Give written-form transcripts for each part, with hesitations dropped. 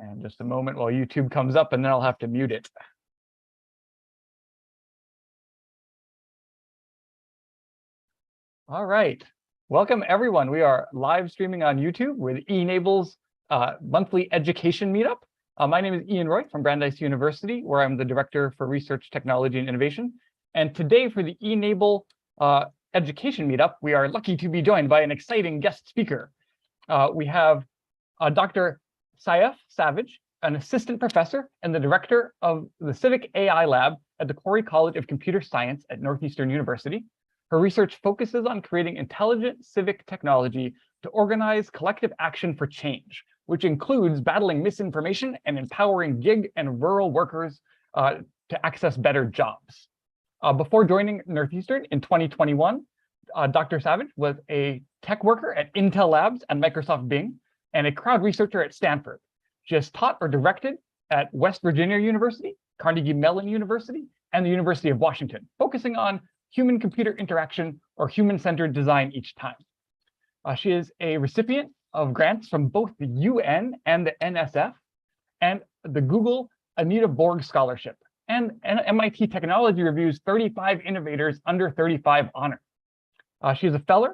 And just a moment while YouTube comes up, and then I'll have to mute it. All right. Welcome, everyone. We are live streaming on YouTube with e-NABLE's monthly education meetup. My name is Ian Roy from Brandeis University, where I'm the Director for Research, Technology, and Innovation. And today for the e-NABLE education meetup, we are lucky to be joined by an exciting guest speaker. We have Dr. Saiph Savage, an assistant professor and the director of the Civic AI Lab at the Corey College of Computer Science at Northeastern University. Her research focuses on creating intelligent civic technology to organize collective action for change, which includes battling misinformation and empowering gig and rural workers to access better jobs. Before joining Northeastern in 2021, Dr. Savage was a tech worker at Intel Labs and Microsoft Bing, and a crowd researcher at Stanford. She has taught or directed at West Virginia University, Carnegie Mellon University, and the University of Washington, focusing on human-computer interaction or human-centered design each time. She is a recipient of grants from both the UN and the NSF, and the Google Anita Borg Scholarship, and MIT Technology Review's 35 Innovators Under 35 honor. She is a fellow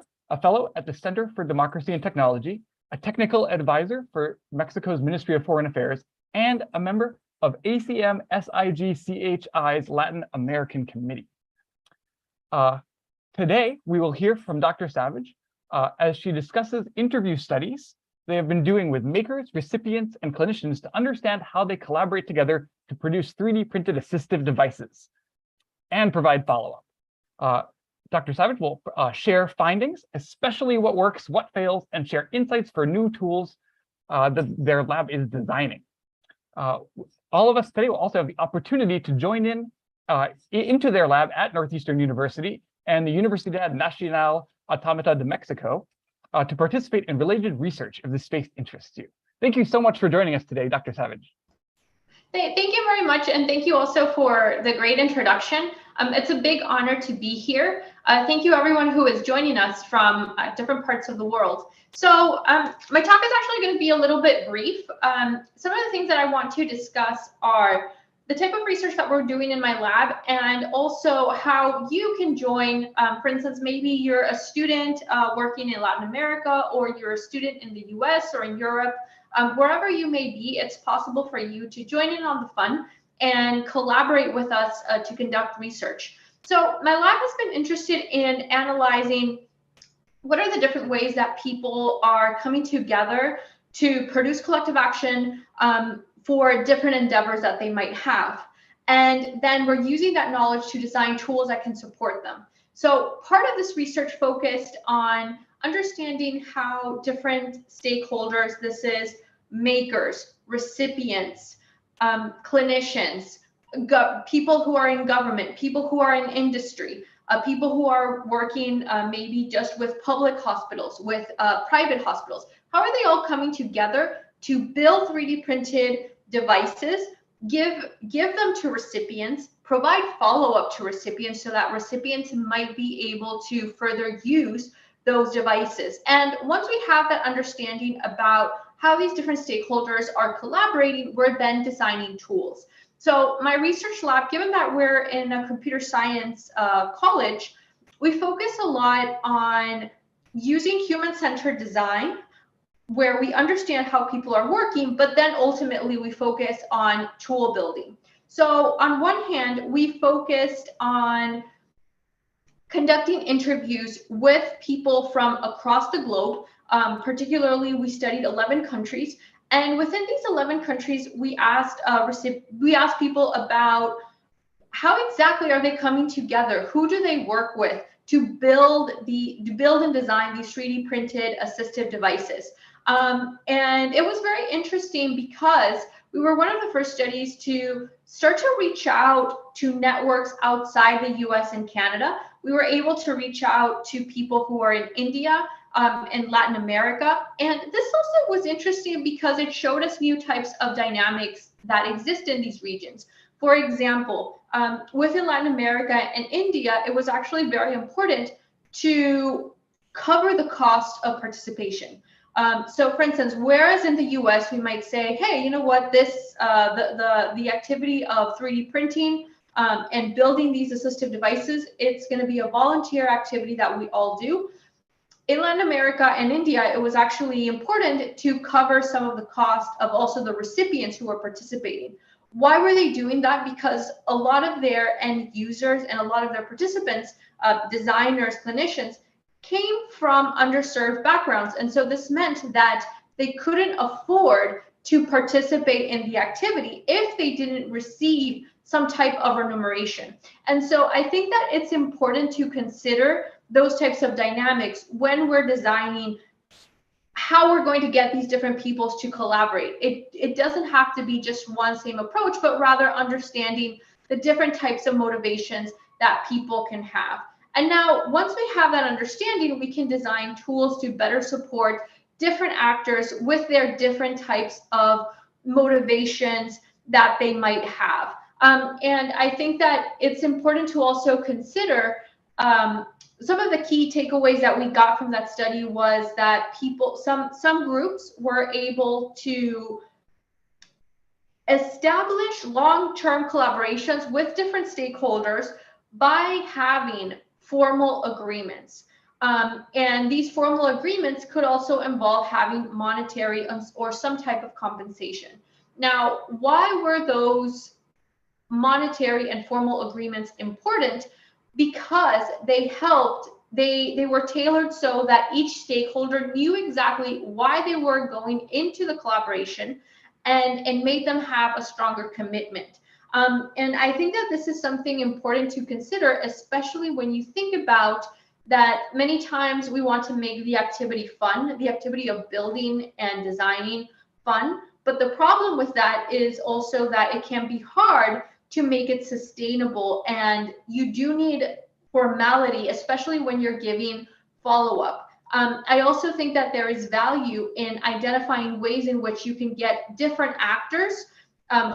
at the Center for Democracy and Technology, a technical advisor for Mexico's Ministry of Foreign Affairs, and a member of ACM SIG-CHI's Latin American Committee. Today, we will hear from Dr. Savage as she discusses interview studies they have been doing with makers, recipients, and clinicians to understand how they collaborate together to produce 3D printed assistive devices and provide follow-up. Dr. Savage will share findings, especially what works, what fails, and share insights for new tools that their lab is designing. All of us today will also have the opportunity to join into their lab at Northeastern University and the Universidad Nacional Autónoma de Mexico to participate in related research if this space interests you. Thank you so much for joining us today, Dr. Savage. Thank you very much, and thank you also for the great introduction. It's a big honor to be here. Thank you everyone who is joining us from different parts of the world. So my talk is actually going to be a little bit brief. Some of the things that I want to discuss are the type of research that we're doing in my lab, and also how you can join. For instance, maybe you're a student working in Latin America, or you're a student in the US or in Europe. Wherever you may be, it's possible for you to join in on the fun and collaborate with us to conduct research. So my lab has been interested in analyzing what are the different ways that people are coming together to produce collective action for different endeavors that they might have. And then we're using that knowledge to design tools that can support them. So part of this research focused on understanding how different stakeholders, this is makers, recipients, clinicians, people who are in government, people who are in industry, people who are working maybe just with public hospitals, with private hospitals. How are they all coming together to build 3D printed devices, give them to recipients, provide follow-up to recipients so that recipients might be able to further use those devices. And once we have that understanding about how these different stakeholders are collaborating, we're then designing tools. So my research lab, given that we're in a computer science college, we focus a lot on using human-centered design, where we understand how people are working, but then ultimately we focus on tool building. So on one hand, we focused on conducting interviews with people from across the globe. Particularly, we studied 11 countries. And within these 11 countries, we asked people about how exactly are they coming together? Who do they work with to build and design these 3D printed assistive devices? And it was very interesting because we were one of the first studies to start to reach out to networks outside the US and Canada. We were able to reach out to people who are in India and Latin America. And this also was interesting because it showed us new types of dynamics that exist in these regions. For example, within Latin America and India, it was actually very important to cover the cost of participation. So for instance, whereas in the US, we might say, hey, you know what, this the activity of 3D printing and building these assistive devices, it's going to be a volunteer activity that we all do. In Latin America and India, it was actually important to cover some of the cost of also the recipients who were participating. Why were they doing that? Because a lot of their end users and a lot of their participants, designers, clinicians, came from underserved backgrounds. And so this meant that they couldn't afford to participate in the activity if they didn't receive some type of remuneration. And so I think that it's important to consider those types of dynamics when we're designing how we're going to get these different peoples to collaborate. It doesn't have to be just one same approach, but rather understanding the different types of motivations that people can have. And now, once we have that understanding, we can design tools to better support different actors with their different types of motivations that they might have. And I think that it's important to also consider some of the key takeaways that we got from that study was that some groups were able to establish long-term collaborations with different stakeholders by having formal agreements. And these formal agreements could also involve having monetary or some type of compensation. Now, why were those monetary and formal agreements important? Because they were tailored so that each stakeholder knew exactly why they were going into the collaboration and made them have a stronger commitment. And I think that this is something important to consider, especially when you think about that many times we want to make the activity fun, the activity of building and designing fun. But the problem with that is also that it can be hard to make it sustainable, and you do need formality, especially when you're giving follow-up. I also think that there is value in identifying ways in which you can get different actors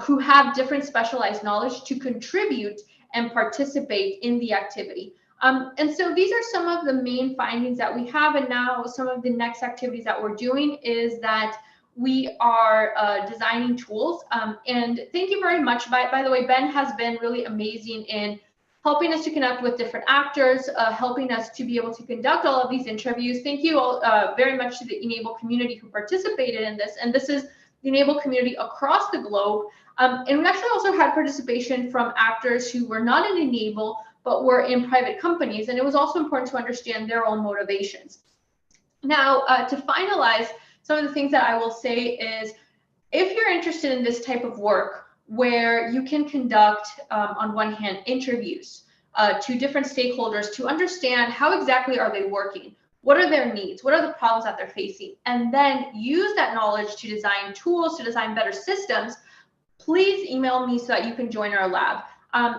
who have different specialized knowledge to contribute and participate in the activity. And so these are some of the main findings that we have, and now some of the next activities that we're doing is that we are designing tools. And thank you very much. By the way, Ben has been really amazing in helping us to connect with different actors, helping us to be able to conduct all of these interviews. Thank you all very much to the e-NABLE community who participated in this. And this is the e-NABLE community across the globe. And we actually also had participation from actors who were not in e-NABLE, but were in private companies. And it was also important to understand their own motivations. Now, to finalize, some of the things that I will say is, if you're interested in this type of work where you can conduct, on one hand, interviews to different stakeholders to understand how exactly are they working, what are their needs, what are the problems that they're facing, and then use that knowledge to design tools, to design better systems, please email me so that you can join our lab.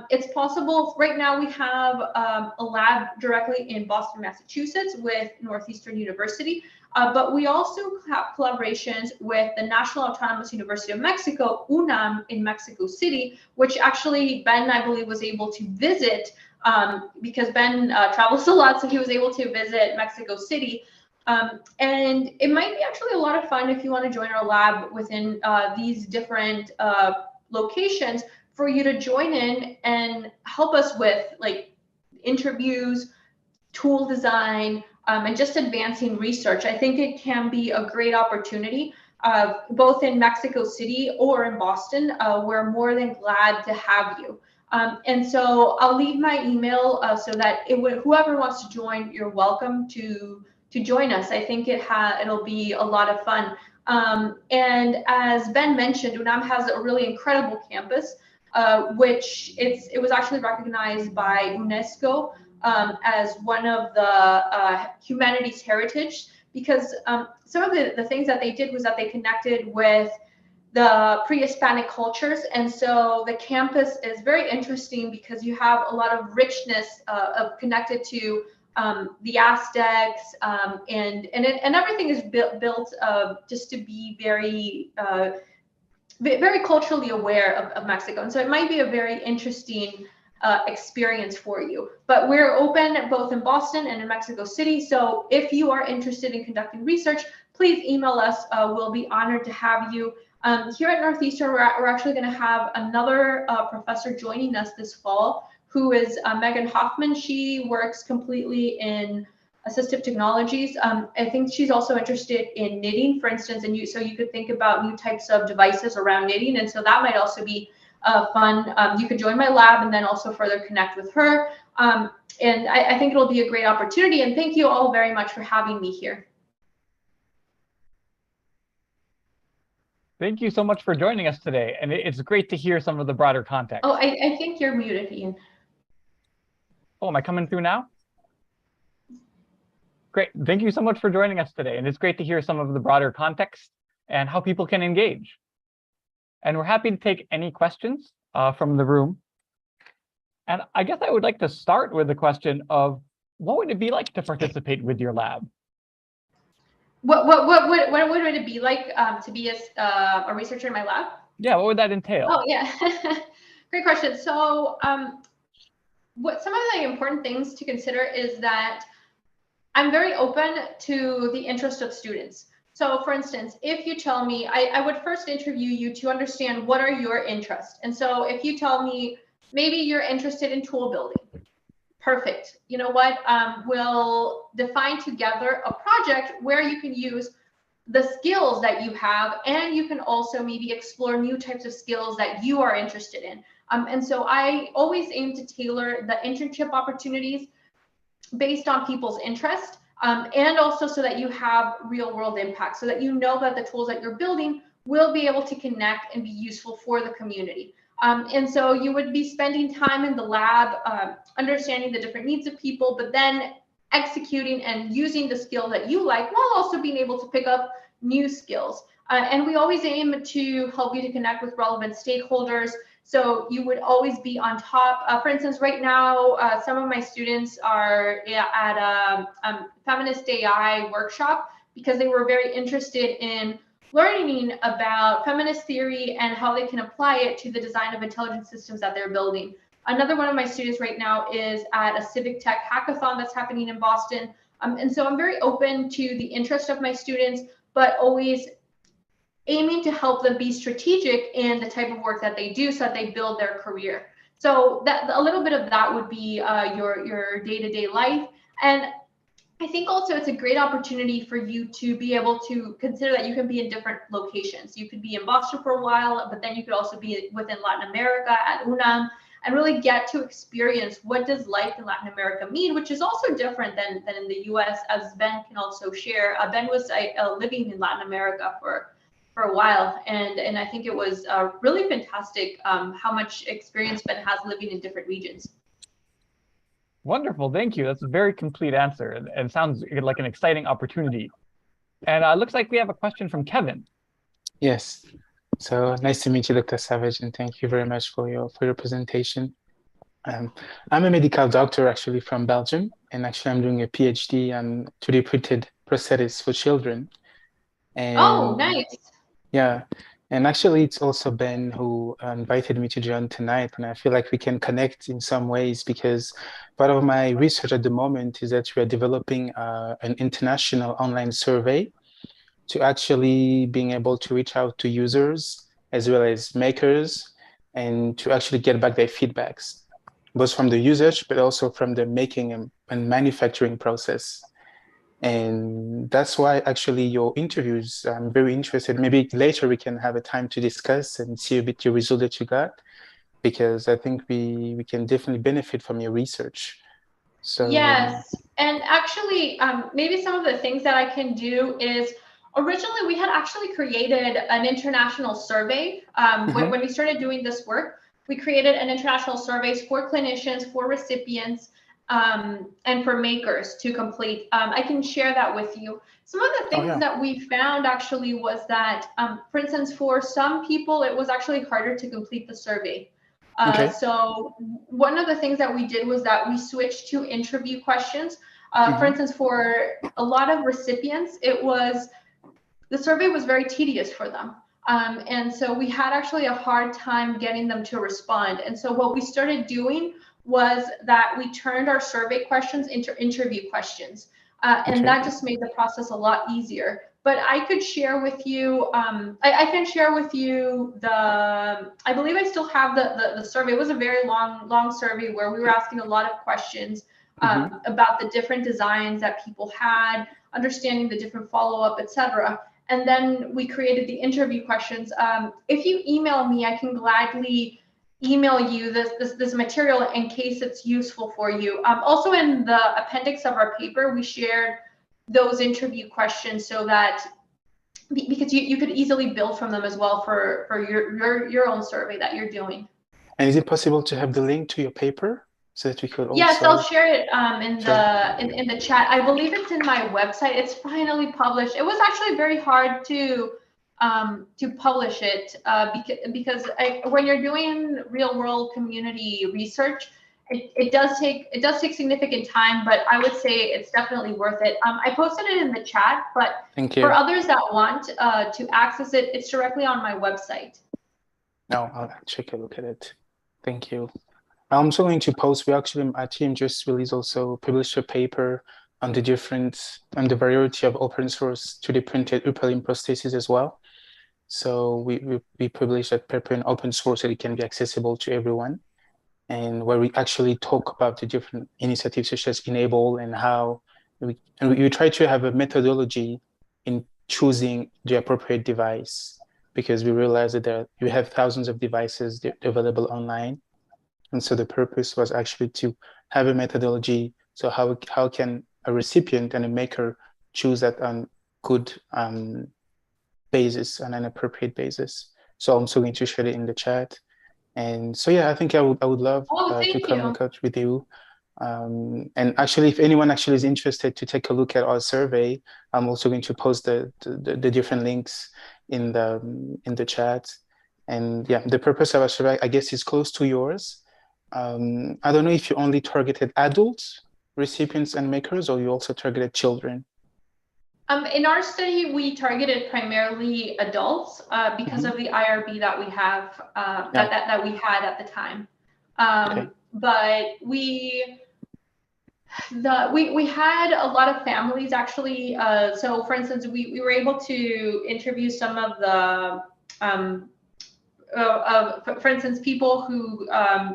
It's possible. Right now we have a lab directly in Boston, Massachusetts with Northeastern University, but we also have collaborations with the National Autonomous University of Mexico, UNAM, in Mexico City, which actually Ben, I believe, was able to visit because Ben travels a lot, so he was able to visit Mexico City. And it might be actually a lot of fun if you want to join our lab within these different locations, for you to join in and help us with like interviews, tool design, and just advancing research. I think it can be a great opportunity, both in Mexico City or in Boston. We're more than glad to have you. And so I'll leave my email so that whoever wants to join, you're welcome to join us. I think it'll be a lot of fun. And as Ben mentioned, UNAM has a really incredible campus, which it was actually recognized by UNESCO as one of the humanities heritage, because some of the things that they did was that they connected with the pre-Hispanic cultures. And so the campus is very interesting because you have a lot of richness connected to the Aztecs, and everything is built just to be very culturally aware of Mexico. And so it might be a very interesting experience for you. But we're open both in Boston and in Mexico City. So if you are interested in conducting research, please email us. We'll be honored to have you. Here at Northeastern, we're actually going to have another professor joining us this fall, who is Megan Hoffman. She works completely in assistive technologies. I think she's also interested in knitting, for instance, and so you could think about new types of devices around knitting, and so that might also be fun. You could join my lab and then also further connect with her. And I think it'll be a great opportunity. And thank you all very much for having me here. Thank you so much for joining us today. And it's great to hear some of the broader context. Oh, I think you're muted, Ian. Oh, am I coming through now? Great. Thank you so much for joining us today. And it's great to hear some of the broader context and how people can engage. And we're happy to take any questions from the room. And I guess I would like to start with the question of, what would it be like to participate with your lab? What would it be like to be a researcher in my lab? Yeah, what would that entail? Oh, yeah. Great question. So what some of the important things to consider is that I'm very open to the interest of students. So for instance, if you tell me, I would first interview you to understand what are your interests. And so if you tell me, maybe you're interested in tool building, perfect. You know what? We'll define together a project where you can use the skills that you have, and you can also maybe explore new types of skills that you are interested in. And so I always aim to tailor the internship opportunities based on people's interest, and also so that you have real world impact, so that you know that the tools that you're building will be able to connect and be useful for the community. And so you would be spending time in the lab, understanding the different needs of people, but then executing and using the skill that you like, while also being able to pick up new skills. And we always aim to help you to connect with relevant stakeholders. So you would always be on top. For instance, right now, some of my students are at a feminist AI workshop because they were very interested in learning about feminist theory and how they can apply it to the design of intelligent systems that they're building. Another one of my students right now is at a civic tech hackathon that's happening in Boston. And so I'm very open to the interest of my students, but always aiming to help them be strategic in the type of work that they do so that they build their career. So that a little bit of that would be your day-to-day life. And I think also it's a great opportunity for you to be able to consider that you can be in different locations. You could be in Boston for a while, but then you could also be within Latin America at UNAM, and really get to experience what does life in Latin America mean, which is also different than in the US, as Ben can also share. Ben was living in Latin America for a while, and I think it was really fantastic how much experience Ben has living in different regions. Wonderful, thank you. That's a very complete answer, and sounds like an exciting opportunity. And it looks like we have a question from Kevin. Yes. So nice to meet you, Dr. Savage, and thank you very much for your presentation. I'm a medical doctor actually from Belgium, and actually I'm doing a PhD on 3D printed prosthetics for children. And oh, nice. Yeah, and actually it's also Ben who invited me to join tonight, and I feel like we can connect in some ways because part of my research at the moment is that we are developing an international online survey to actually being able to reach out to users as well as makers and to actually get back their feedbacks, both from the usage, but also from the making and manufacturing process. And that's why actually your interviews, I'm very interested. Maybe later we can have a time to discuss and see a bit your result that you got, because I think we can definitely benefit from your research. So yes, and actually maybe some of the things that I can do is, originally, we had actually created an international survey. When we started doing this work, we created an international surveys for clinicians, for recipients, and for makers to complete. I can share that with you. Some of the things that we found actually was that, for instance, for some people, it was actually harder to complete the survey. So one of the things that we did was that we switched to interview questions. For instance, for a lot of recipients, the survey was very tedious for them. And so we had actually a hard time getting them to respond. And so what we started doing was that we turned our survey questions into interview questions. And that just made the process a lot easier. But I could share with you, I can share with you I believe I still have the survey. It was a very long survey where we were asking a lot of questions about the different designs that people had, understanding the different follow-up, etc. And then we created the interview questions. If you email me, I can gladly email you this material in case it's useful for you. Also in the appendix of our paper, we shared those interview questions so that, because you could easily build from them as well for your own survey that you're doing. And is it possible to have the link to your paper so that we could also? Yes, I'll share it in the chat. I believe it's in my website. It's finally published. It was actually very hard to publish it because when you're doing real world community research, it does take significant time, but I would say it's definitely worth it. I posted it in the chat, but for others that want to access it, it's directly on my website. No, I'll take a look at it. Thank you. I'm also going to post, our team just published a paper on the variety of open source 3D printed UPLIM prostheses as well. So we published that paper in open source so it can be accessible to everyone, and where we actually talk about the different initiatives such as e-NABLE and how we try to have a methodology in choosing the appropriate device, because we realize that you have thousands of devices available online. And so the purpose was actually to have a methodology. So how can a recipient and a maker choose that on good basis, on an appropriate basis? So I'm also going to share it in the chat. And so, yeah, I think I would love to communicate with you. And actually, if anyone actually is interested to take a look at our survey, I'm also going to post the different links in the chat. And yeah, the purpose of our survey, I guess, is close to yours. I don't know if you only targeted adults, recipients and makers, or you also targeted children. In our study, we targeted primarily adults because of the IRB that we have that we had at the time. But we had a lot of families actually. So for instance, we were able to interview some of the for instance, people who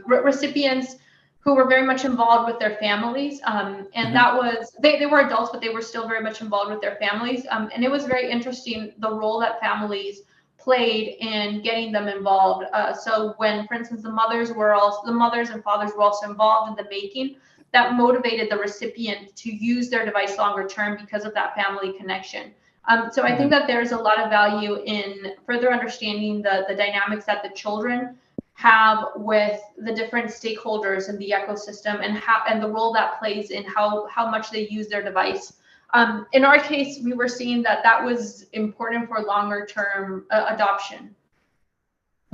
recipients who were very much involved with their families, and that was they were adults, but they were still very much involved with their families, and it was very interesting the role that families played in getting them involved. So when, for instance, the mothers and fathers were also involved in the making, that motivated the recipient to use their device longer term because of that family connection. So I think that there's a lot of value in further understanding the dynamics that the children have with the different stakeholders in the ecosystem and the role that plays in how much they use their device. In our case, we were seeing that was important for longer term adoption.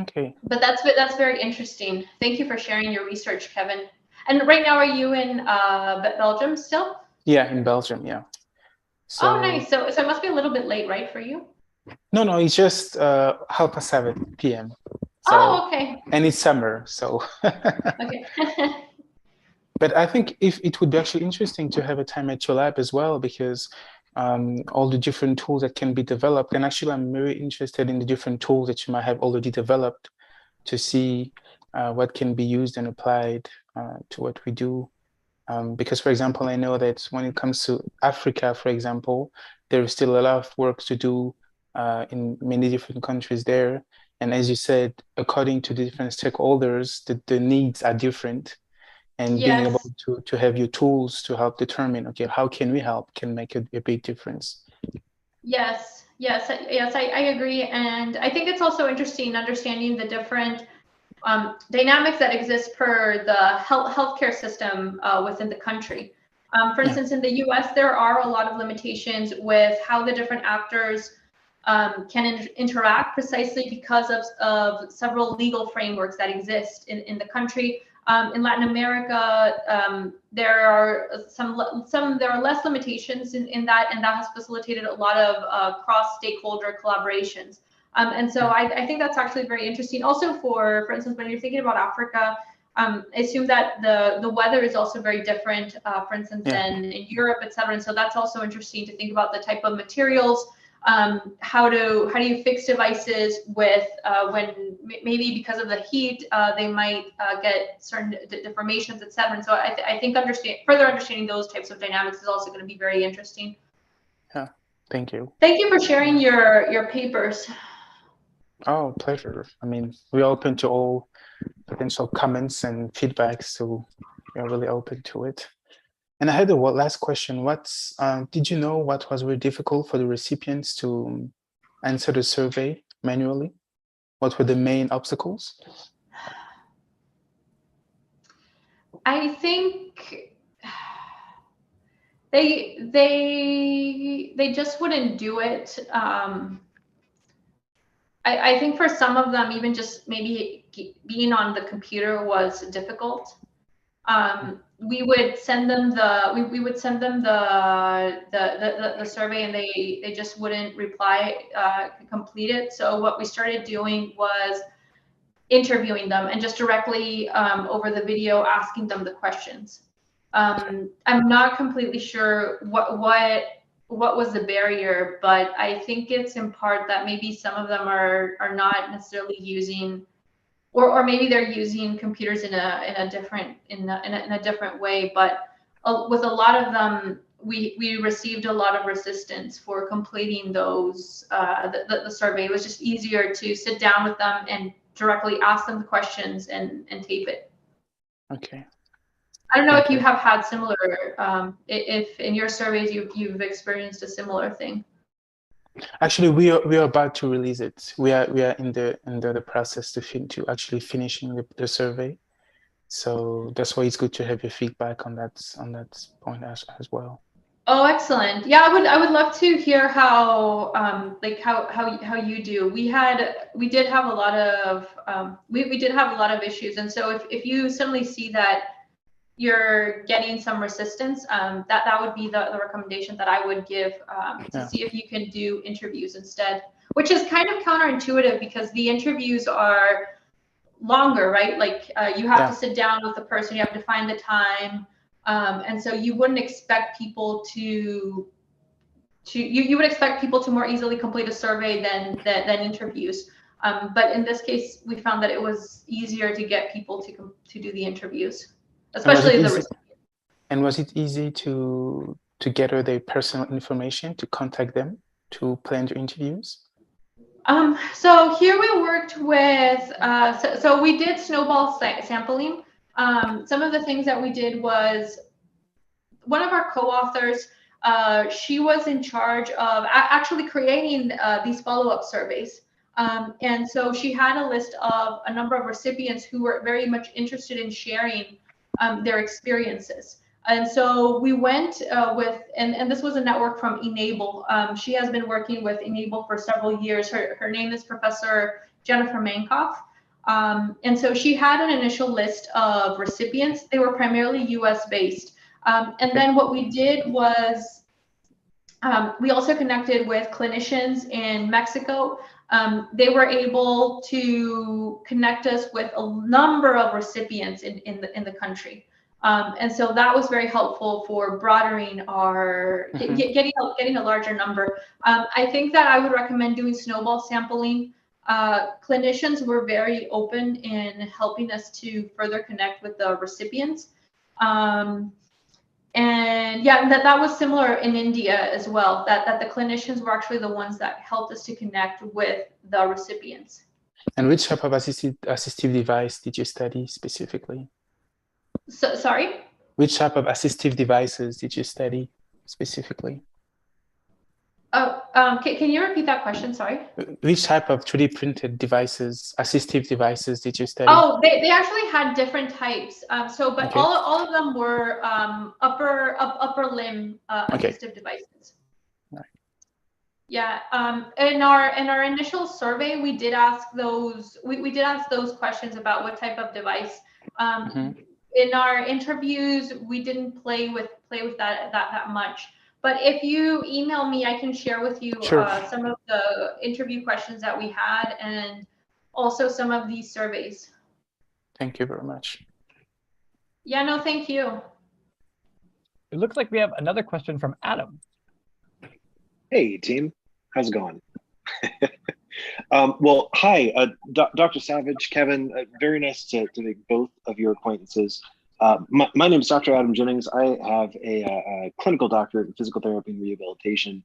Okay. But that's very interesting. Thank you for sharing your research, Kevin. And right now, are you in Belgium still? Yeah, in Belgium, yeah. So, oh, nice. So it must be a little bit late, right, for you? No, it's just 7:30 p.m. So, oh, okay. And it's summer, so. Okay. But I think if it would be actually interesting to have a time at your lab as well, because all the different tools that can be developed, and actually I'm very interested in the different tools that you might have already developed to see what can be used and applied to what we do. Because, for example, I know that when it comes to Africa, for example, there is still a lot of work to do in many different countries there. And as you said, according to the different stakeholders, the needs are different. And being able to have your tools to help determine, okay, how can we help can make a big difference. Yes, I agree. And I think it's also interesting understanding the different dynamics that exist per the healthcare system within the country. For instance, in the US, there are a lot of limitations with how the different actors can interact precisely because of several legal frameworks that exist in the country. In Latin America, there are there are less limitations in that, and that has facilitated a lot of cross-stakeholder collaborations. And so I think that's actually very interesting. Also, for instance, when you're thinking about Africa, I assume that the weather is also very different, for instance, than in Europe, et cetera. And so that's also interesting to think about the type of materials. How do you fix devices with when maybe because of the heat they might get certain deformations, et cetera. And so I think further understanding those types of dynamics is also going to be very interesting. Yeah, thank you. Thank you for sharing your papers. Oh, pleasure. I mean, we're open to all potential comments and feedback, so we're really open to it. And I had a last question. Did you know what was really difficult for the recipients to answer the survey manually? What were the main obstacles? I think they just wouldn't do it. I think for some of them, even just maybe being on the computer was difficult. We would send them the survey, and they just wouldn't reply, complete it. So what we started doing was interviewing them and just directly over the video asking them the questions. I'm not completely sure what was the barrier, but I think it's in part that maybe some of them are not necessarily using, or maybe they're using computers in a different way. But with a lot of them, we received a lot of resistance for completing those the survey. It was just easier to sit down with them and directly ask them the questions and tape it. Okay. I don't know if you have had similar, if in your surveys you've experienced a similar thing. Actually, we are about to release it. We are in the process to actually finishing the survey. So that's why it's good to have your feedback on that point as well. Oh, excellent. Yeah, I would love to hear how how you do. We did have a lot of we did have a lot of issues, and so if you suddenly see that you're getting some resistance, that would be the recommendation that I would give, to see if you can do interviews instead, which is kind of counterintuitive because the interviews are longer, right? Like you have to sit down with the person, you have to find the time, and so you wouldn't expect people you would expect people to more easily complete a survey than interviews. But in this case, we found that it was easier to get people to do the interviews. Especially the recipient. And was it easy to gather their personal information, to contact them, to plan the interviews? So here we worked with, so we did snowball sampling. Some of the things that we did was, one of our co-authors, she was in charge of actually creating these follow-up surveys. And so she had a list of a number of recipients who were very much interested in sharing their experiences. And so we went with, and this was a network from e-NABLE. She has been working with e-NABLE for several years. Her name is Professor Jennifer Mankoff. And so she had an initial list of recipients. They were primarily US based. And then what we did was we also connected with clinicians in Mexico. They were able to connect us with a number of recipients in the country. And so that was very helpful for broadening our, getting a larger number. I think that I would recommend doing snowball sampling. Clinicians were very open in helping us to further connect with the recipients. And yeah, that was similar in India as well, that the clinicians were actually the ones that helped us to connect with the recipients. And which type of assistive device did you study specifically? So, sorry? Which type of assistive devices did you study specifically? Oh, can you repeat that question? Sorry. Which type of 3D printed devices, assistive devices, did you study? Oh, they actually had different types. But okay. all of them were upper limb assistive devices. Right. Yeah. In our initial survey, we did ask those. We did ask those questions about what type of device. In our interviews, we didn't play with that much. But if you email me, I can share with you some of the interview questions that we had and also some of these surveys. Thank you very much. Yeah, no, thank you. It looks like we have another question from Adam. Hey, team. How's it going? Well, hi, Dr. Savage, Kevin. Very nice to make both of your acquaintances. My name is Dr. Adam Jennings. I have a clinical doctorate in physical therapy and rehabilitation,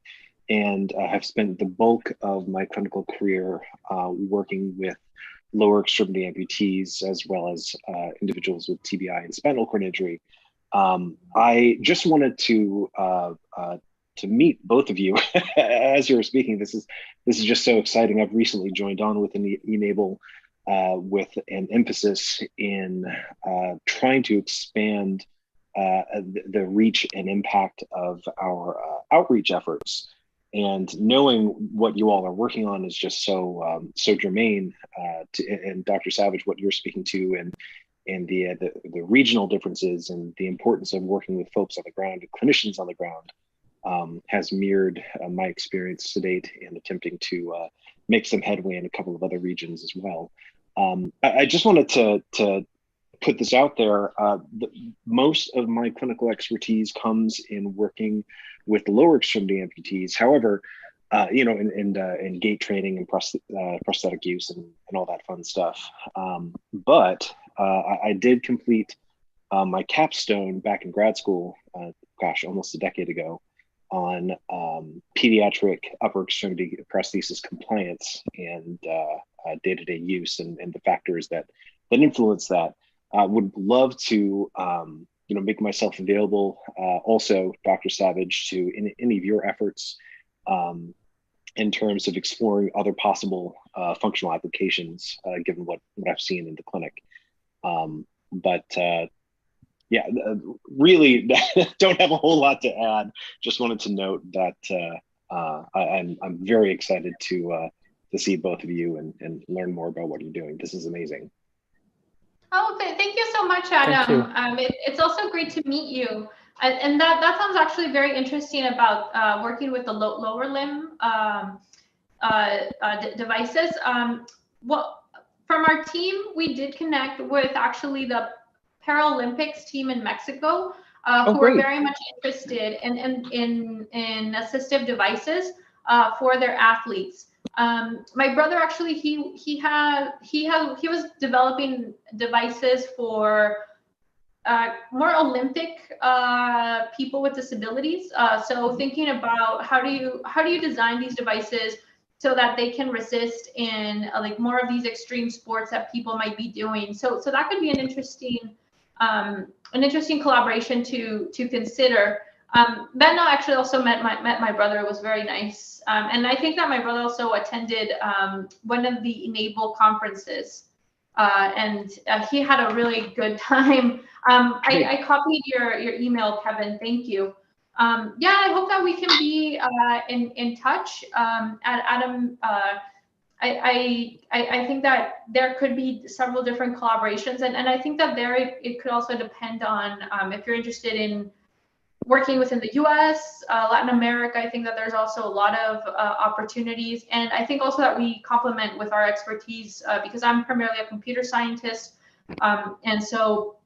and have spent the bulk of my clinical career working with lower extremity amputees, as well as individuals with TBI and spinal cord injury. I just wanted to meet both of you as you were speaking. This is just so exciting. I've recently joined on with an e-NABLE with an emphasis in trying to expand the reach and impact of our outreach efforts. And knowing what you all are working on is just so germane. And Dr. Savage, what you're speaking to, and the regional differences and the importance of working with folks on the ground and clinicians on the ground has mirrored my experience to date in attempting to make some headway in a couple of other regions as well. I just wanted to put this out there. Most of my clinical expertise comes in working with lower extremity amputees. However, in gait training and prosthetic use and all that fun stuff. But I did complete my capstone back in grad school, almost a decade ago, on pediatric upper extremity prosthesis compliance and day-to-day use and the factors that influence that. Would love to make myself available also, Dr. Savage, to any of your efforts in terms of exploring other possible functional applications, given what I've seen in the clinic. Yeah, really don't have a whole lot to add. Just wanted to note that I'm very excited to see both of you and learn more about what you're doing. This is amazing. Oh, thank you so much, Adam. It's also great to meet you. And that sounds actually very interesting about working with the lower limb devices. From our team, we did connect with actually the Paralympics team in Mexico, who were very much interested in assistive devices for their athletes. My brother actually he was developing devices for more Olympic people with disabilities. So thinking about how do you design these devices so that they can resist in like more of these extreme sports that people might be doing. So that could be an interesting collaboration to consider. Ben actually also met my brother. It was very nice. And I think that my brother also attended one of the e-NABLE conferences, and he had a really good time. I copied your email, Kevin. Thank you. Yeah, I hope that we can be in touch. Adam, I think that there could be several different collaborations, and I think that it could also depend on if you're interested in working within the US, Latin America. I think that there's also a lot of opportunities, and I think also that we complement with our expertise because I'm primarily a computer scientist, and so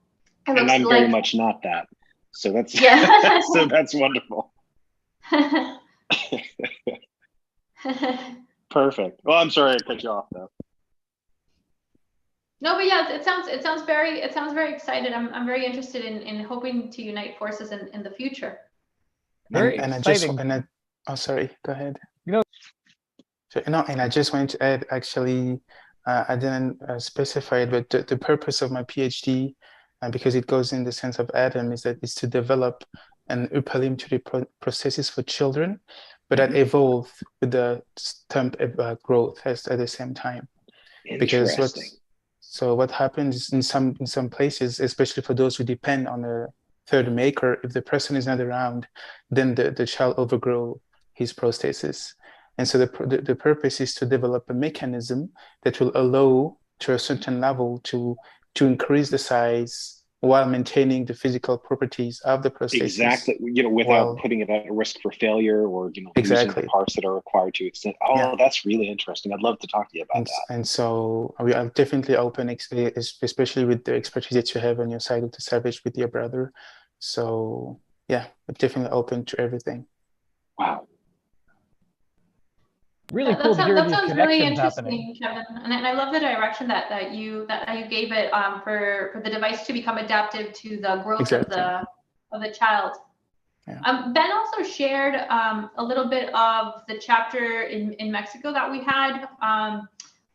and I'm very much not that. So that's so that's wonderful. Perfect. Well, I'm sorry I cut you off though. No, but yeah, it sounds very excited. I'm very interested in hoping to unite forces in the future. Very exciting. Oh, sorry. Go ahead. And I just wanted to add, actually, I didn't specify it, but the purpose of my PhD, because it goes in the sense of Adam, is to develop an upper limb 2D prosthesis for children, but that evolve with the stump growth at the same time. Because what happens in some places, especially for those who depend on a third maker, if the person is not around, then the child overgrow his prosthesis. And so the purpose is to develop a mechanism that will allow to a certain level to increase the size while maintaining the physical properties of the prosthesis. Exactly, without putting it at risk for failure or, losing the parts that are required to extend. Oh, that's really interesting. I'd love to talk to you about that. And so we are definitely open, especially with the expertise that you have on your side, Dr. Savage, with your brother. So yeah, we're definitely open to everything. Wow. Really cool to hear these connections really interesting, happening. Kevin, and I love the direction that you gave it for the device to become adaptive to the growth of the child. Yeah. Ben also shared a little bit of the chapter in Mexico that we had,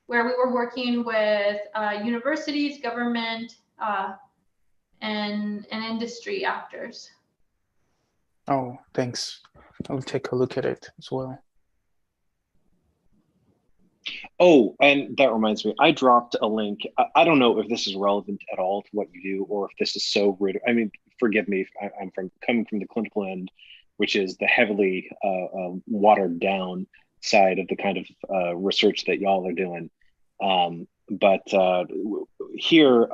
where we were working with universities, government, and industry actors. Oh, thanks. I'll take a look at it as well. Oh, and that reminds me, I dropped a link. I don't know if this is relevant at all to what you do, or if this is so rude. I mean, forgive me, I'm coming from the clinical end, which is the heavily watered down side of the kind of research that y'all are doing. But here,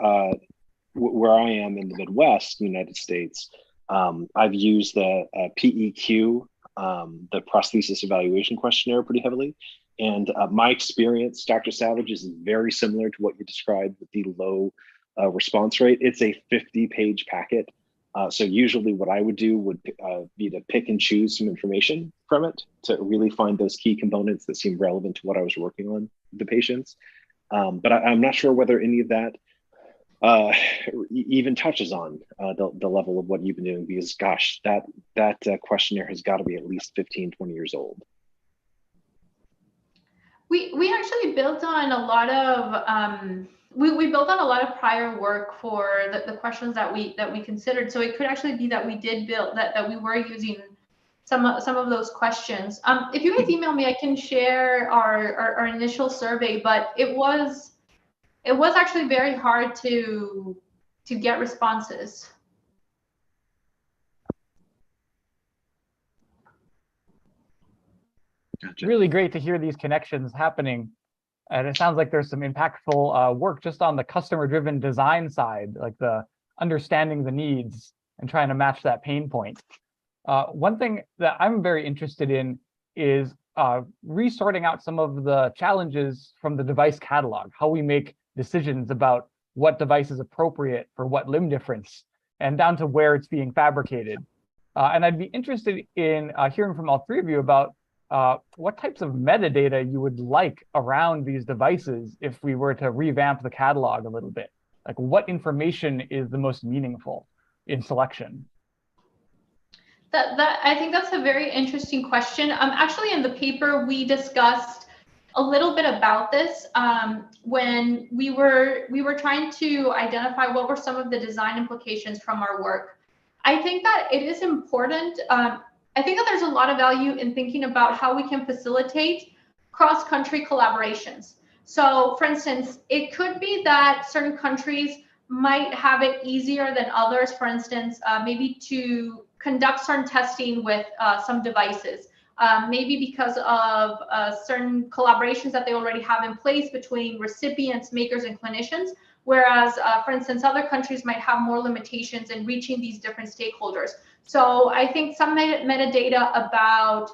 where I am in the Midwest, United States, I've used the PEQ, the prosthesis evaluation questionnaire, pretty heavily. And my experience, Dr. Savage, is very similar to what you described with the low response rate. It's a 50-page packet. So usually what I would do would be to pick and choose some information from it to really find those key components that seem relevant to what I was working on with the patients. But I'm not sure whether any of that even touches on the level of what you've been doing, because gosh, that questionnaire has got to be at least 15, 20 years old. We actually built on a lot of we built on a lot of prior work for the questions that we considered. So it could actually be that we did build that we were using some of those questions. If you guys email me, I can share our initial survey, but it was actually very hard to get responses. Gotcha. Really great to hear these connections happening. And it sounds like there's some impactful work just on the customer-driven design side, like the understanding the needs and trying to match that pain point. One thing that I'm very interested in is resorting out some of the challenges from the device catalog, how we make decisions about what device is appropriate for what limb difference, and down to where it's being fabricated. And I'd be interested in hearing from all three of you about what types of metadata you would like around these devices if we were to revamp the catalog a little bit. Like, what information is the most meaningful in selection? I think that's a very interesting question. Actually, in the paper, we discussed a little bit about this when we were trying to identify what were some of the design implications from our work. I think that it is important. I think that there's a lot of value in thinking about how we can facilitate cross-country collaborations. So, for instance, it could be that certain countries might have it easier than others, for instance, maybe to conduct certain testing with some devices, maybe because of certain collaborations that they already have in place between recipients, makers, and clinicians, whereas, for instance, other countries might have more limitations in reaching these different stakeholders. So I think some metadata about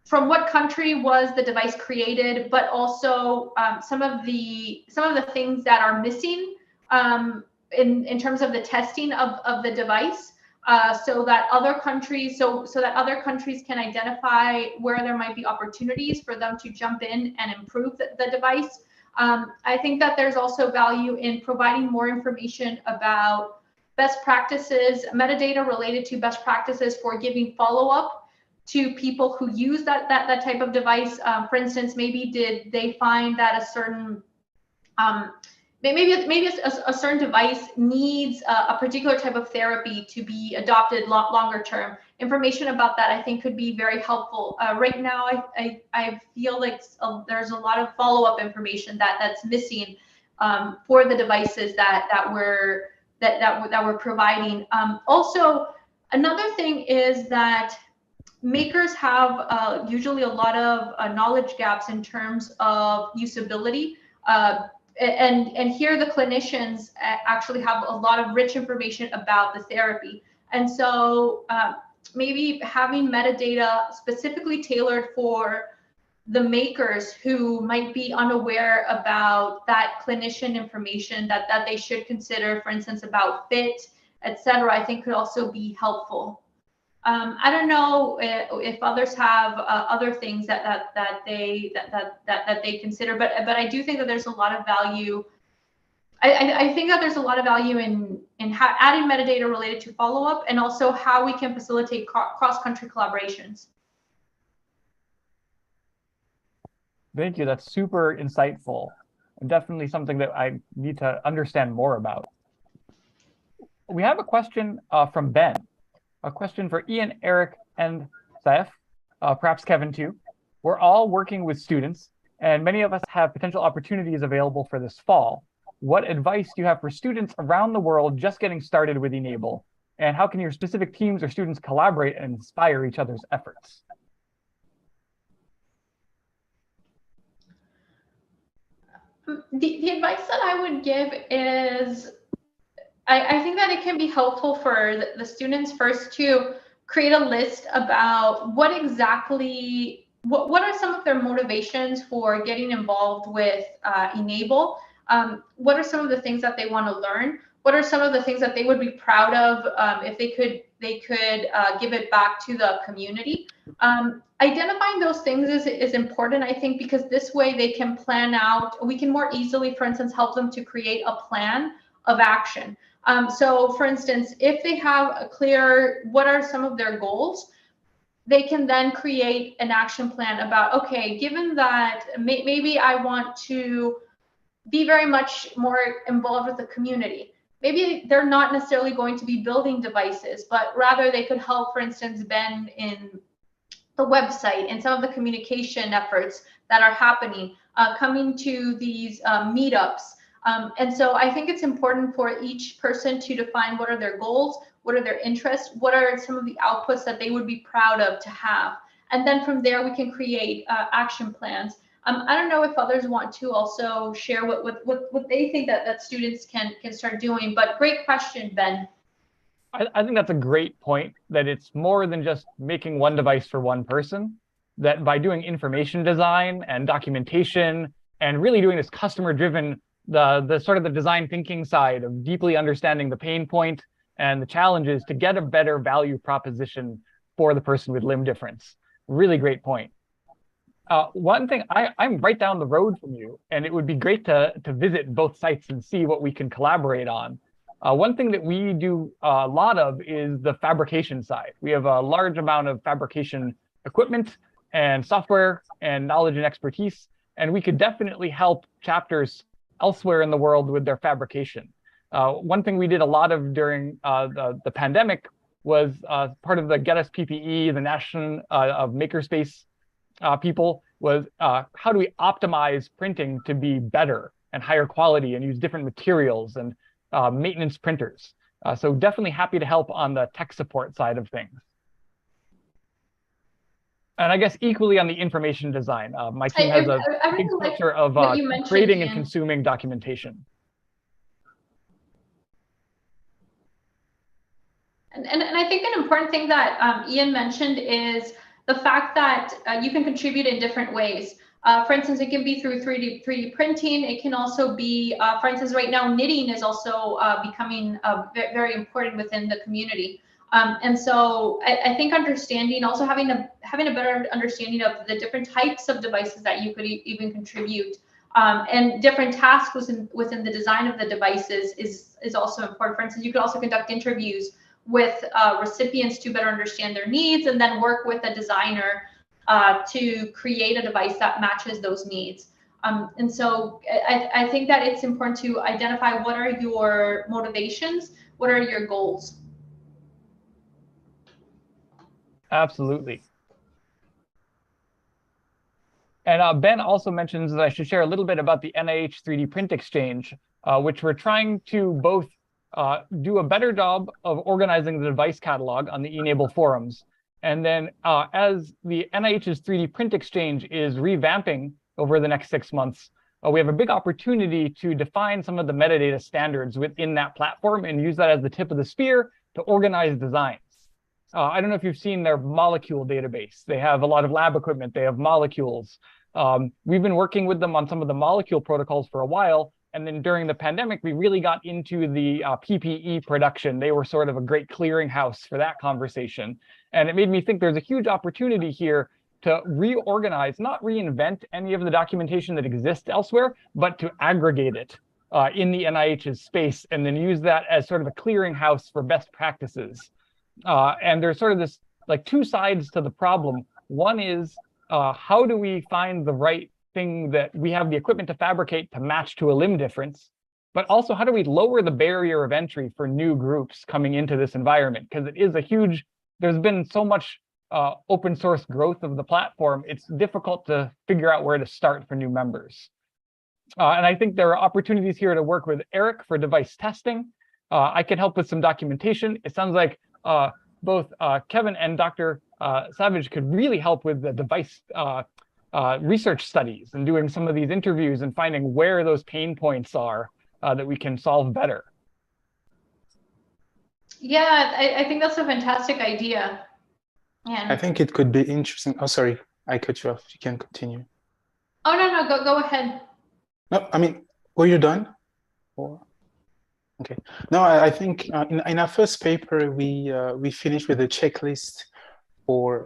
from what country was the device created, but also some of the things that are missing in terms of the testing of the device, so that other countries can identify where there might be opportunities for them to jump in and improve the device. I think that there's also value in providing more information about best practices, metadata related to best practices for giving follow-up to people who use that type of device. For instance, maybe did they find that a certain maybe a certain device needs a particular type of therapy to be adopted longer term. Information about that, I think, could be very helpful. Right now, I feel like there's a lot of follow-up information that's missing for the devices that we're providing. Also, another thing is that makers have usually a lot of knowledge gaps in terms of usability. and here the clinicians actually have a lot of rich information about the therapy. And so maybe having metadata specifically tailored for the makers who might be unaware about that clinician information that they should consider, for instance, about fit, etc., I think could also be helpful. I don't know if others have other things that they consider, but I do think that there's a lot of value. I think that there's a lot of value in adding metadata related to follow-up, and also how we can facilitate cross-country collaborations. Thank you. That's super insightful, and definitely something that I need to understand more about. We have a question from Ben. A question for Ian, Eric, and Saiph, perhaps Kevin too. We're all working with students, and many of us have potential opportunities available for this fall. What advice do you have for students around the world just getting started with e-NABLE? And how can your specific teams or students collaborate and inspire each other's efforts? The advice that I would give is, I think that it can be helpful for the students first to create a list about what are some of their motivations for getting involved with e-NABLE. What are some of the things that they want to learn? What are some of the things that they would be proud of if they could give it back to the community? Identifying those things is important, I think, because this way they can plan out. We can more easily, for instance, help them to create a plan of action. So, for instance, if they have a clear what are some of their goals, they can then create an action plan about, okay, given that maybe I want to be very much more involved with the community. Maybe they're not necessarily going to be building devices, but rather they could help, for instance, Ben in the website and some of the communication efforts that are happening, coming to these meetups. And so I think it's important for each person to define what are their goals, what are their interests, what are some of the outputs that they would be proud of to have. And then from there, we can create action plans. I don't know if others want to also share what they think that students can start doing, but great question, Ben. I think that's a great point, that it's more than just making one device for one person, that by doing information design and documentation and really doing this customer-driven, the sort of the design thinking side of deeply understanding the pain point and the challenges to get a better value proposition for the person with limb difference. Really great point. One thing, I'm right down the road from you, and it would be great to visit both sites and see what we can collaborate on. One thing that we do a lot of is the fabrication side. We have a large amount of fabrication equipment and software and knowledge and expertise, and we could definitely help chapters elsewhere in the world with their fabrication. One thing we did a lot of during the pandemic was part of the Get Us PPE, the National of Makerspace people, was how do we optimize printing to be better and higher quality and use different materials and maintenance printers. So definitely happy to help on the tech support side of things. And I guess equally on the information design, my team has a big culture of creating and consuming documentation. And I think an important thing that Ian mentioned is the fact that you can contribute in different ways. For instance, it can be through 3D printing. It can also be, for instance, right now, knitting is also becoming very important within the community. And so I think understanding, also having a better understanding of the different types of devices that you could even contribute, and different tasks within the design of the devices is also important. For instance, you could also conduct interviews with recipients to better understand their needs, and then work with a designer to create a device that matches those needs. And so I think that it's important to identify what are your motivations, what are your goals. Absolutely. And Ben also mentions that I should share a little bit about the NIH 3D Print Exchange, which we're trying to both do a better job of organizing the device catalog on the e-NABLE forums. And then as the NIH's 3D Print Exchange is revamping over the next 6 months, we have a big opportunity to define some of the metadata standards within that platform and use that as the tip of the spear to organize designs. I don't know if you've seen their molecule database. They have a lot of lab equipment. They have molecules. We've been working with them on some of the molecule protocols for a while. And then during the pandemic, we really got into the PPE production. They were sort of a great clearinghouse for that conversation. And it made me think there's a huge opportunity here to reorganize, not reinvent any of the documentation that exists elsewhere, but to aggregate it in the NIH's space and then use that as sort of a clearinghouse for best practices. And there's sort of this like two sides to the problem. One is how do we find the right thing that we have the equipment to fabricate to match to a limb difference, but also how do we lower the barrier of entry for new groups coming into this environment? Because it is a huge, there's been so much open source growth of the platform, it's difficult to figure out where to start for new members. And I think there are opportunities here to work with Eric for device testing. I can help with some documentation. It sounds like both Kevin and Dr. Savage could really help with the device research studies and doing some of these interviews and finding where those pain points are that we can solve better. Yeah, I think that's a fantastic idea. And I think it could be interesting. Oh, sorry, I cut you off. You can continue. oh no, go ahead. No, I mean, were you done? Or... Okay. No, I think in our first paper we finished with a checklist for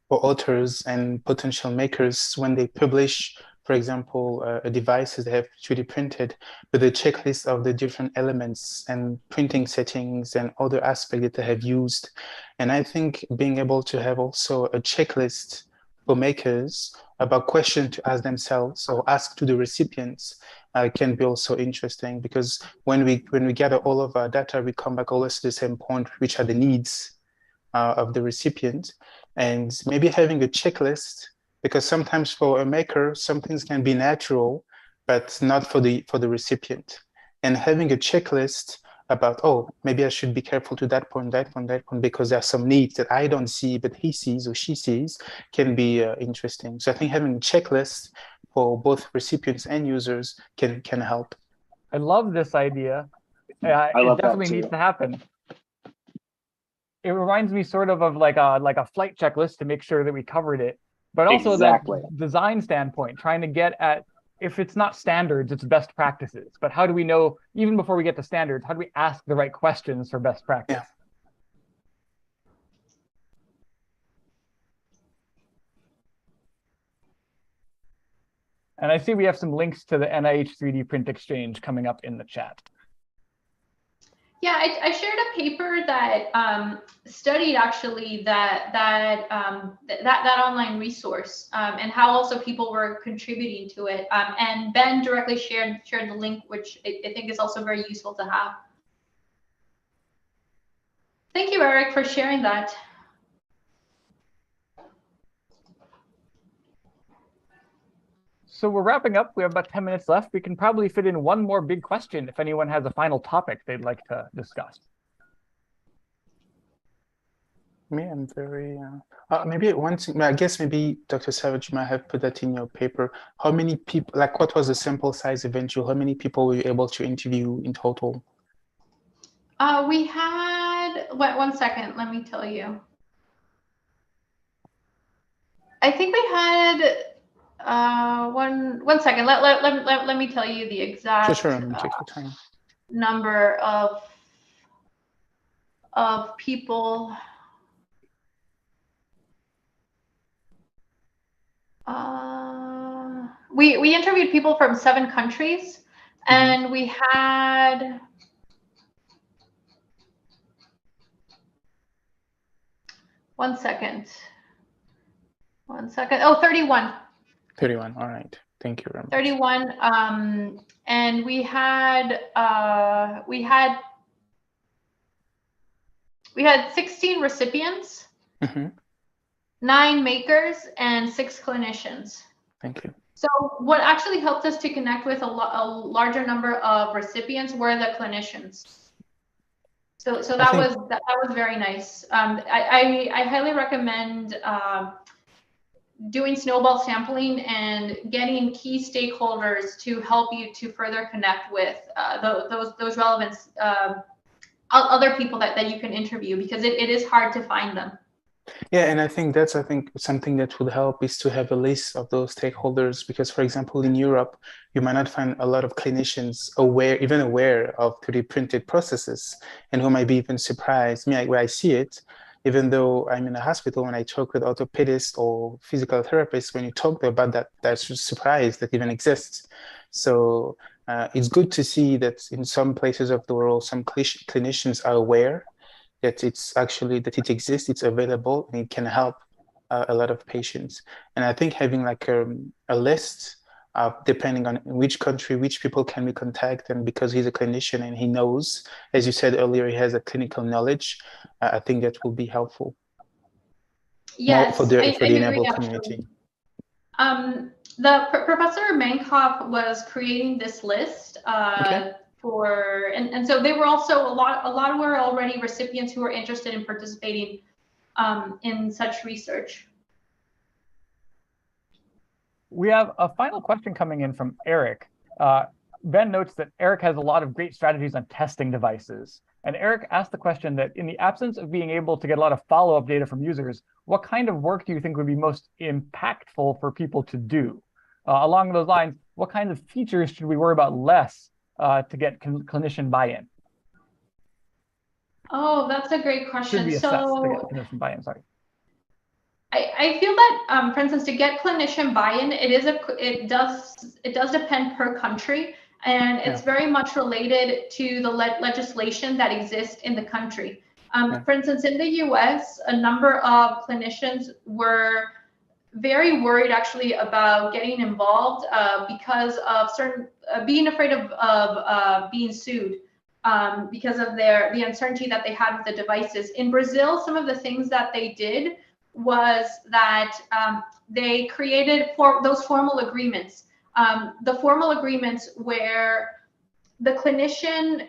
authors and potential makers when they publish, for example, a device that they have 3D printed, with a checklist of the different elements and printing settings and other aspects that they have used. And I think being able to have also a checklist for makers about questions to ask themselves or ask to the recipients can be also interesting, because when we gather all of our data, we come back always to the same point, which are the needs of the recipient. And maybe having a checklist, because sometimes for a maker, some things can be natural, but not for the recipient. And having a checklist about, oh, maybe I should be careful to that point, because there are some needs that I don't see, but he sees or she sees, can be interesting. So I think having a checklist for both recipients and users can help. I love this idea. I love it definitely that too. needs to happen. It reminds me sort of like a flight checklist to make sure that we covered it, but also Exactly. that design standpoint, trying to get at, if it's not standards, it's best practices. But how do we know, even before we get to standards, how do we ask the right questions for best practice? Yeah. And I see we have some links to the NIH 3D Print Exchange coming up in the chat. Yeah, I shared a paper that studied actually that online resource and how also people were contributing to it. And Ben directly shared the link, which I think is also very useful to have. Thank you, Eric, for sharing that. So we're wrapping up. We have about 10 minutes left. We can probably fit in one more big question if anyone has a final topic they'd like to discuss. Me, I'm very, maybe one thing, I guess maybe Dr. Savage, you might have put that in your paper. How many people, like what was the sample size eventually? How many people were you able to interview in total? We had, one second, let me tell you. I think we had, one second, let me tell you the exact Sure, take your time. Number of people. We interviewed people from 7 countries, and we had one second. Oh, 31. 31. All right. Thank you very much. 31. And we had 16 recipients, 9 makers, and 6 clinicians. Thank you. So what actually helped us to connect with a larger number of recipients were the clinicians. So that was very nice. I highly recommend doing snowball sampling and getting key stakeholders to help you to further connect with those relevant other people that you can interview, because it is hard to find them. Yeah, and I think something that would help is to have a list of those stakeholders, because, for example, in Europe, you might not find a lot of clinicians even aware of 3D printed processes, and who might be even surprised. Where I see it, even though I'm in a hospital, when I talk with orthopedists or physical therapists, when you talk about that, they're surprised that even exists. So it's good to see that in some places of the world, some clinicians are aware that it exists, it's available, and it can help a lot of patients. And I think having like a list, depending on which country, which people can we contact, and because he's a clinician and he knows, as you said earlier, he has a clinical knowledge, I think that will be helpful. Yes, for the agree, e-NABLE actually. community. Professor Mankoff was creating this list Okay. and so they were also a lot were already recipients who were interested in participating in such research. We have a final question coming in from Eric. Ben notes that Eric has a lot of great strategies on testing devices. And Eric asked the question that in the absence of being able to get a lot of follow-up data from users, what kind of work do you think would be most impactful for people to do? Along those lines, what kinds of features should we worry about less to get clinician buy-in? Oh, that's a great question. Should be assessed to get clinician buy-in, sorry. I feel that, for instance, to get clinician buy-in, it does depend per country, and it's very much related to the legislation that exists in the country. For instance, in the US, a number of clinicians were very worried actually about getting involved because of being afraid of being sued because of the uncertainty that they had with the devices. In Brazil, some of the things that they did was that they created those formal agreements. The formal agreements where the clinician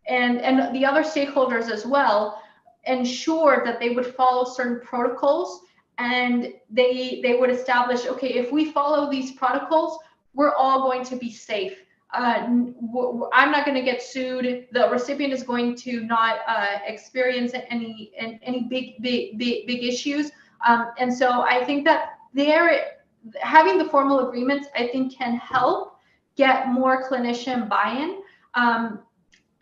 and the other stakeholders as well ensured that they would follow certain protocols, and they would establish, okay, if we follow these protocols, we're all going to be safe. I'm not going to get sued. The recipient is going to not experience any big issues. And so I think that having the formal agreements, I think, can help get more clinician buy-in.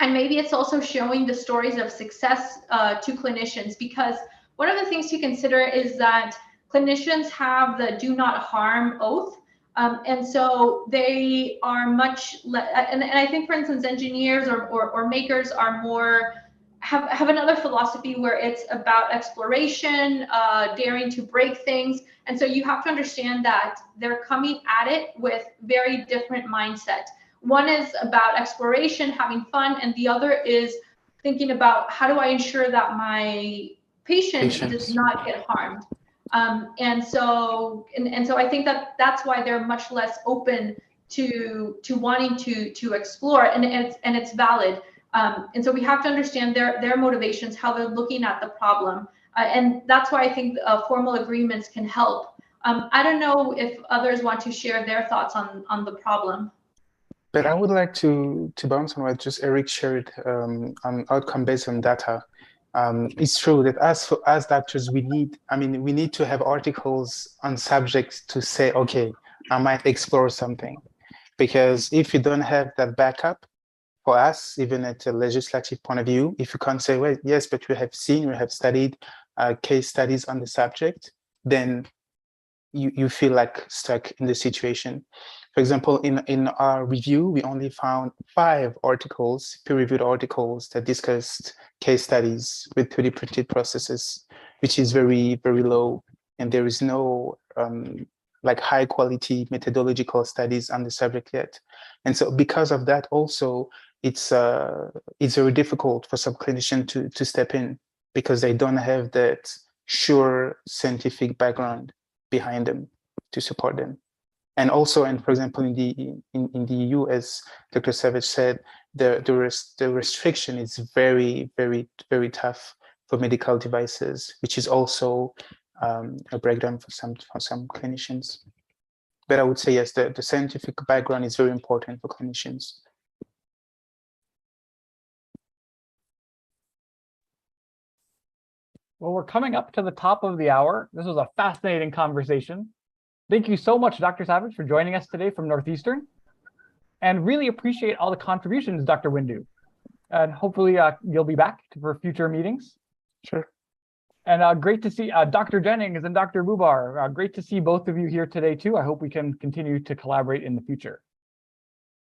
And maybe it's also showing the stories of success to clinicians, because one of the things to consider is that clinicians have the do not harm oath. And so they are much less, and I think, for instance, engineers or makers are more, have another philosophy where it's about exploration, daring to break things. And so you have to understand that they're coming at it with very different mindset. One is about exploration, having fun, and the other is thinking about, how do I ensure that my patient does not get harmed? And so I think that's why they're much less open to wanting to explore, and it's valid. And so we have to understand their motivations, how they're looking at the problem, and that's why I think formal agreements can help. I don't know if others want to share their thoughts on the problem. But I would like to bounce on what just Eric shared on outcome based on data. It's true that as doctors, we need to have articles on subjects to say, okay, I might explore something. Because if you don't have that backup, for us, even at a legislative point of view, if you can't say, well, yes, but we have studied case studies on the subject, then you feel like stuck in the situation. For example, in our review, we only found 5 articles, peer-reviewed articles, that discussed case studies with 3D printed processes, which is very, very low. And there is no like high quality methodological studies on the subject yet. And so because of that also, it's very difficult for some clinicians to step in, because they don't have that sure scientific background behind them to support them. And also, and for example, in the EU, as Dr. Savage said, the restriction is very, very, very tough for medical devices, which is also a breakdown for some clinicians. But I would say, yes, the scientific background is very important for clinicians. Well, we're coming up to the top of the hour. This was a fascinating conversation. Thank you so much, Dr. Savage, for joining us today from Northeastern. And really appreciate all the contributions, Dr. Windu. And hopefully you'll be back for future meetings. Sure. And great to see Dr. Jennings and Dr. Bubar. Great to see both of you here today too. I hope we can continue to collaborate in the future.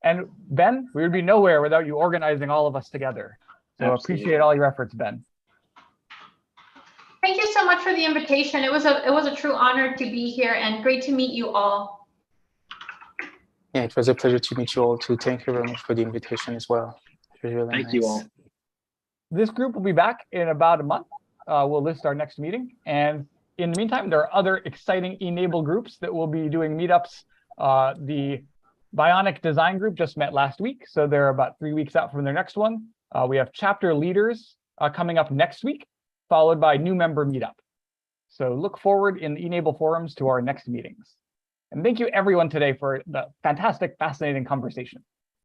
And Ben, we would be nowhere without you organizing all of us together. So appreciate all your efforts, Ben. Thank you so much for the invitation. It was a true honor to be here and great to meet you all. Yeah, it was a pleasure to meet you all too. Thank you very much for the invitation as well. It was really Thank nice. you all. This group will be back in about a month. We'll list our next meeting. And in the meantime, there are other exciting e-NABLE groups that will be doing meetups. The Bionic Design Group just met last week, so they're about 3 weeks out from their next one. We have chapter leaders coming up next week, followed by new member meetup. So look forward in the e-NABLE forums to our next meetings. And thank you everyone today for the fantastic, fascinating conversation.